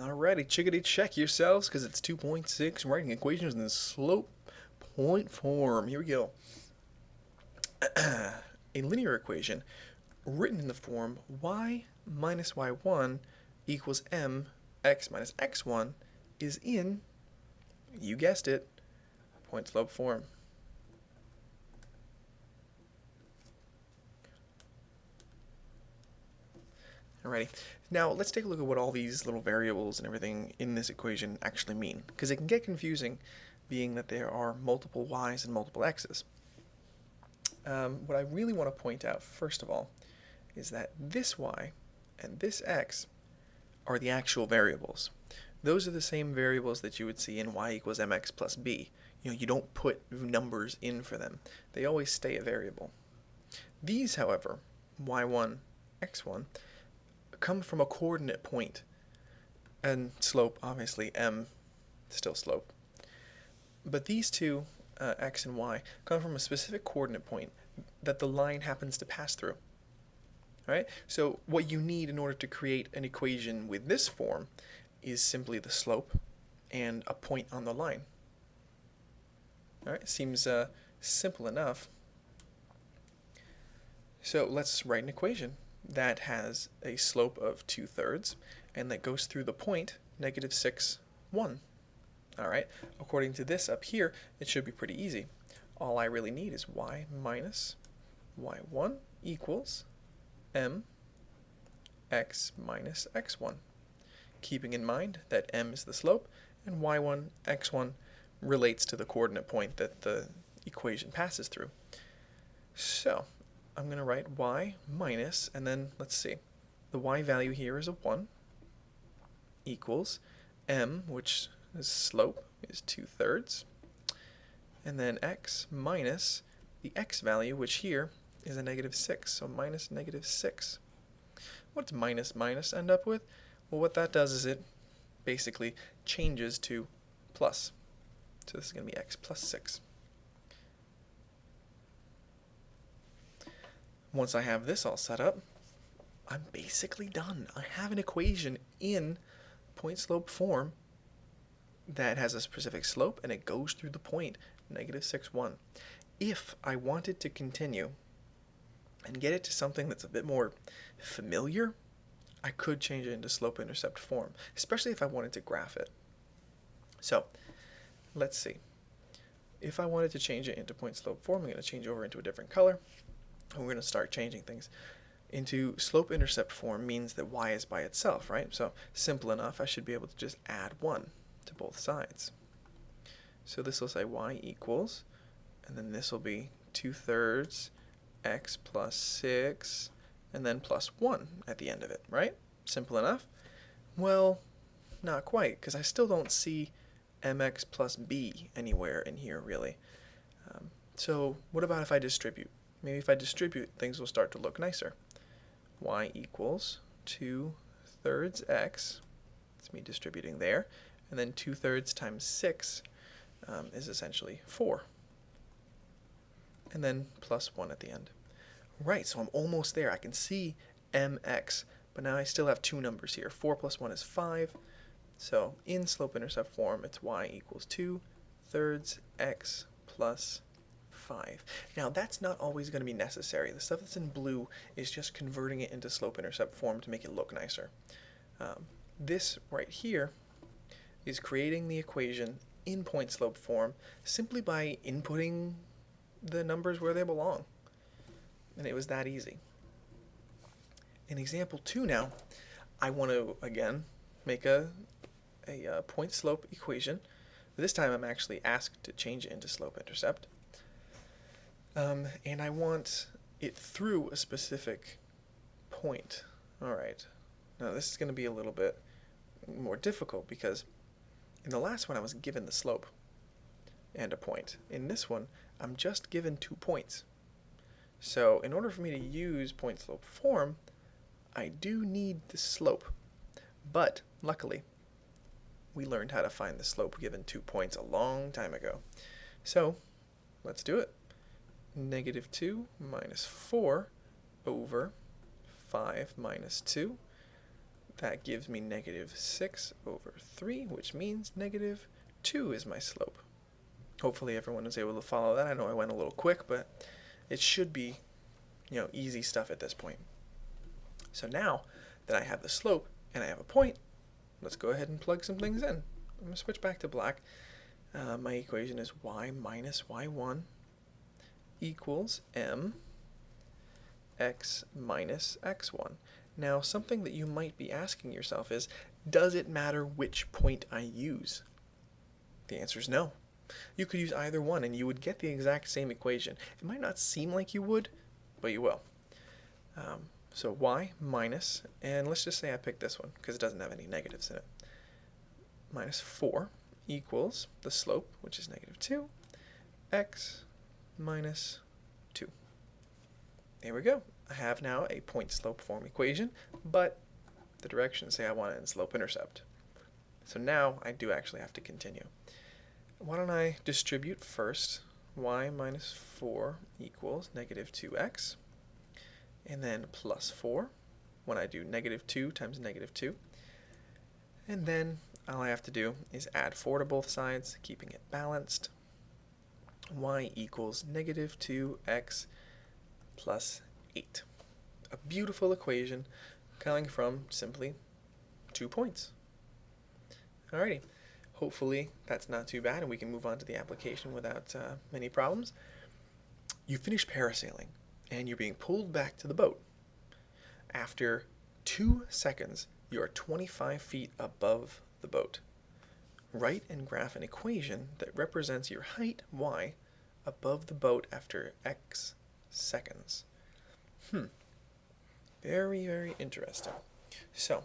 Alrighty, chickadee, check yourselves, because it's 2.6, writing equations in the slope point form. Here we go. A linear equation written in the form y minus y1 equals mx minus x1 is in, you guessed it, point slope form. Alrighty, now let's take a look at what all these little variables and everything in this equation actually mean, because it can get confusing being that there are multiple y's and multiple x's. What I really want to point out first of all is that this y and this x are the actual variables. Those are the same variables that you would see in y equals mx plus b. You don't put numbers in for them. They always stay a variable. These, however, y1, x1, come from a coordinate point, and slope, obviously, m, still slope. But these two, x and y, come from a specific coordinate point that the line happens to pass through. Right? So what you need in order to create an equation with this form is simply the slope and a point on the line. All right? Seems simple enough. So let's write an equation that has a slope of 2/3 and that goes through the point -6, 1. Alright, according to this up here, it should be pretty easy. All I really need is y minus y1 equals mx minus x1. Keeping in mind that m is the slope and y1, x1 relates to the coordinate point that the equation passes through. So I'm going to write y minus, and then let's see, the y value here is a 1, equals m, which is slope, is 2/3, and then x minus the x value, which here is a -6, so minus -6. What does minus minus end up with? Well, what that does is it basically changes to plus. So this is going to be x plus 6. Once I have this all set up, I'm basically done. I have an equation in point slope form that has a specific slope and it goes through the point -6, 1. If I wanted to continue and get it to something that's a bit more familiar, I could change it into slope-intercept form, especially if I wanted to graph it. So let's see. If I wanted to change it into point slope form, I'm going to change over into a different color. And we're going to start changing things. Into slope-intercept form means that y is by itself, right? So simple enough, I should be able to just add 1 to both sides. So this will say y equals, and then this will be 2/3 x plus 6, and then plus 1 at the end of it, right? Simple enough? Well, not quite, because I still don't see mx plus b anywhere in here, really. So what about if I distribute? Maybe if I distribute, things will start to look nicer. Y equals 2/3 x, it's me distributing there, and then 2/3 times 6 is essentially 4. And then plus 1 at the end. Right, so I'm almost there. I can see mx, but now I still have two numbers here. 4 plus 1 is 5. So in slope-intercept form, it's y equals 2/3 x plus 5. Now that's not always going to be necessary. The stuff that's in blue is just converting it into slope-intercept form to make it look nicer. This right here is creating the equation in point slope form simply by inputting the numbers where they belong. And it was that easy. In example 2 now, I want to again make a point slope equation. This time I'm actually asked to change it into slope-intercept. And I want it through a specific point. Alright, now this is going to be a little bit more difficult because in the last one I was given the slope and a point. In this one I'm just given 2 points. So in order for me to use point slope form, I do need the slope. But luckily, we learned how to find the slope given 2 points a long time ago. So let's do it. -2 minus 4 over 5 minus 2. That gives me negative 6 over 3, which means negative 2 is my slope. Hopefully everyone was able to follow that. I know I went a little quick, but it should be, easy stuff at this point. So now that I have the slope and I have a point, let's go ahead and plug some things in. I'm going to switch back to black. My equation is y minus y1 equals m x minus x1. Now, something that you might be asking yourself is, does it matter which point I use? The answer is no. You could use either one and you would get the exact same equation. It might not seem like you would, but you will. So y minus, and let's just say I picked this one because it doesn't have any negatives in it, minus 4 equals the slope, which is negative 2, x minus 2. There we go. I have now a point-slope form equation, but the directions say I want it in slope-intercept. So now I do actually have to continue. Why don't I distribute first? Y minus 4 equals negative 2x, and then plus 4 when I do negative 2 times negative 2. And then all I have to do is add 4 to both sides, keeping it balanced. Y equals negative 2x plus 8. A beautiful equation coming from simply 2 points. Alrighty. Hopefully that's not too bad and we can move on to the application without many problems. You finish parasailing and you're being pulled back to the boat. After 2 seconds, you are 25 feet above the boat. Write and graph an equation that represents your height, y, above the boat after x seconds. Very, very interesting. So,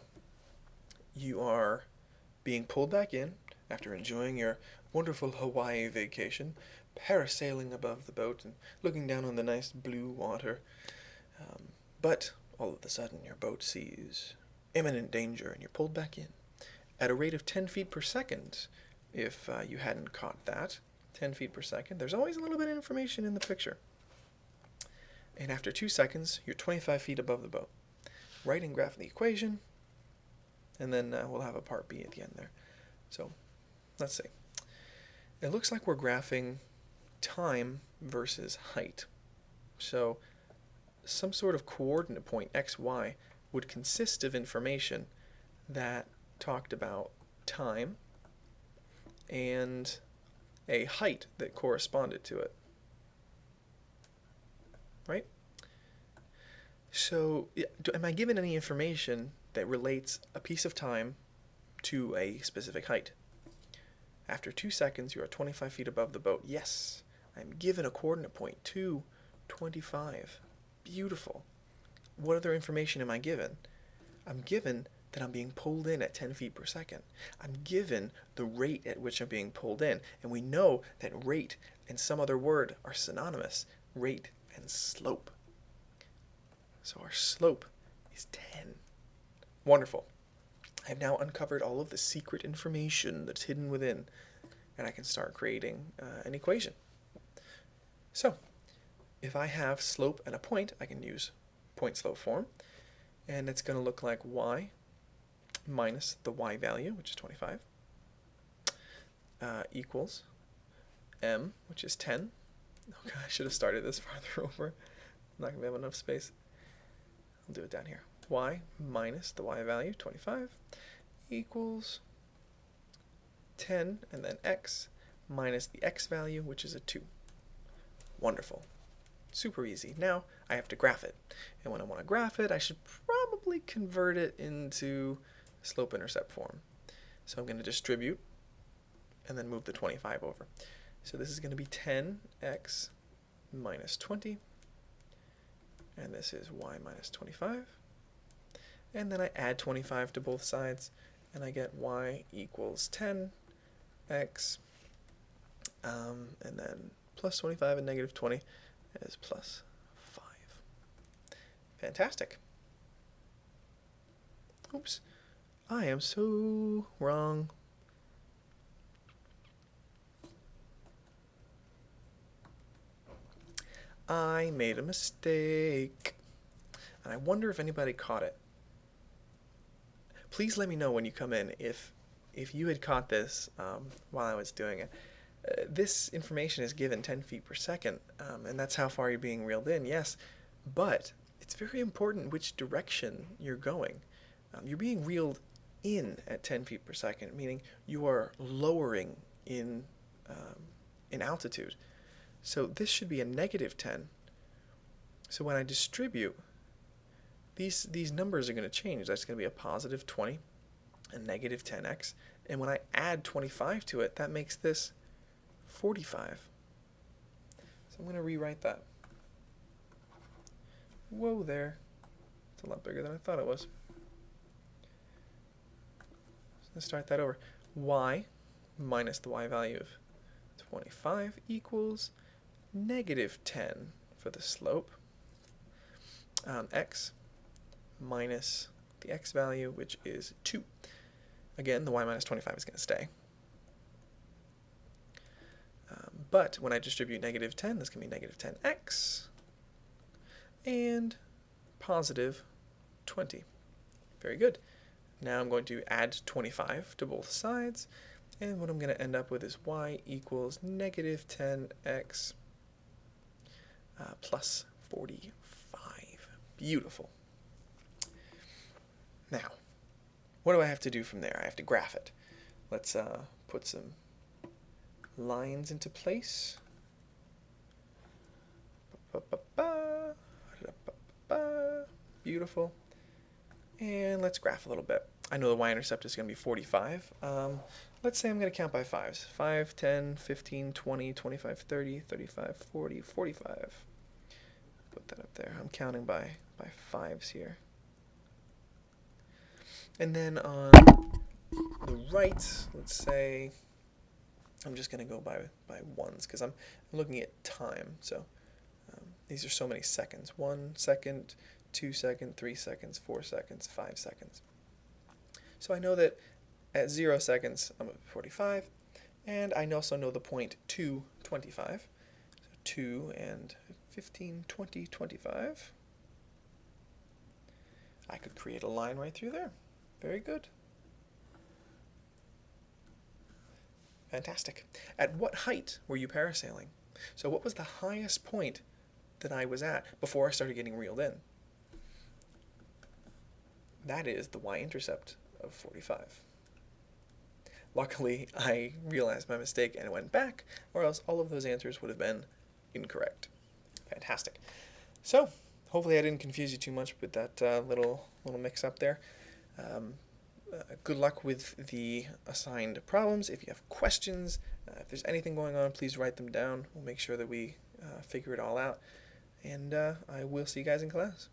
you are being pulled back in after enjoying your wonderful Hawaii vacation, parasailing above the boat and looking down on the nice blue water. But all of a sudden your boat sees imminent danger and you're pulled back in at a rate of 10 feet per second. If you hadn't caught that, 10 feet per second, there's always a little bit of information in the picture. And after 2 seconds, you're 25 feet above the boat. Write and graph the equation, and then we'll have a part B at the end there. So, let's see. It looks like we're graphing time versus height. So, some sort of coordinate point, x, y, would consist of information that talked about time and a height that corresponded to it. Right? So, am I given any information that relates a piece of time to a specific height? After 2 seconds, you are 25 feet above the boat. Yes, I'm given a coordinate point, 2:25. Beautiful. What other information am I given? I'm given that I'm being pulled in at 10 feet per second. I'm given the rate at which I'm being pulled in. And we know that rate and some other word are synonymous. Rate and slope. So our slope is 10. Wonderful. I've now uncovered all of the secret information that's hidden within, and I can start creating an equation. So, if I have slope and a point, I can use point-slope form, and it's going to look like y minus the y value, which is 25, equals m, which is 10. Okay, I should have started this farther over. I'm not going to have enough space. I'll do it down here. Y minus the y value, 25, equals 10, and then x minus the x value, which is a 2. Wonderful. Super easy. Now I have to graph it. And when I want to graph it, I should probably convert it into slope-intercept form. So I'm going to distribute and then move the 25 over. So this is going to be 10x minus 20. And this is y minus 25. And then I add 25 to both sides, and I get y equals 10x, and then plus 25 and negative 20 is plus 5. Fantastic. Oops. I am so wrong. I made a mistake. And I wonder if anybody caught it. Please let me know when you come in if you had caught this while I was doing it. This information is given 10 feet per second, and that's how far you're being reeled in, yes, but it's very important which direction you're going. You're being reeled in at 10 feet per second, meaning you are lowering in altitude. So this should be a negative 10. So when I distribute, these numbers are going to change. That's going to be a positive 20 and negative 10x. And when I add 25 to it, that makes this 45. So I'm going to rewrite that. Whoa there. It's a lot bigger than I thought it was. So let's start that over. Y minus the y value of 25 equals negative 10 for the slope. X minus the x value, which is 2. Again, the y minus 25 is going to stay. But when I distribute negative 10, this can be negative 10x and positive 20. Very good. Now I'm going to add 25 to both sides, and what I'm going to end up with is y equals negative 10x plus 45. Beautiful. Now, what do I have to do from there? I have to graph it. Let's put some lines into place. Beautiful. And let's graph a little bit. I know the y-intercept is going to be 45. Let's say I'm going to count by 5s. 5, 10, 15, 20, 25, 30, 35, 40, 45. Put that up there. I'm counting by 5s here. And then on the right, let's say, I'm just going to go by 1s because I'm looking at time. So these are so many seconds. 1 second, 2 seconds, 3 seconds, 4 seconds, 5 seconds. So I know that at 0 seconds, I'm at 45. And I also know the point 2, 25. So 2 and 15, 20, 25. I could create a line right through there. Very good. Fantastic. At what height were you parasailing? So what was the highest point that I was at before I started getting reeled in? That is the y-intercept of 45. Luckily, I realized my mistake and went back, or else all of those answers would have been incorrect. Fantastic. So, hopefully I didn't confuse you too much with that little mix-up there. Good luck with the assigned problems. If you have questions, if there's anything going on, please write them down. We'll make sure that we figure it all out. And I will see you guys in class.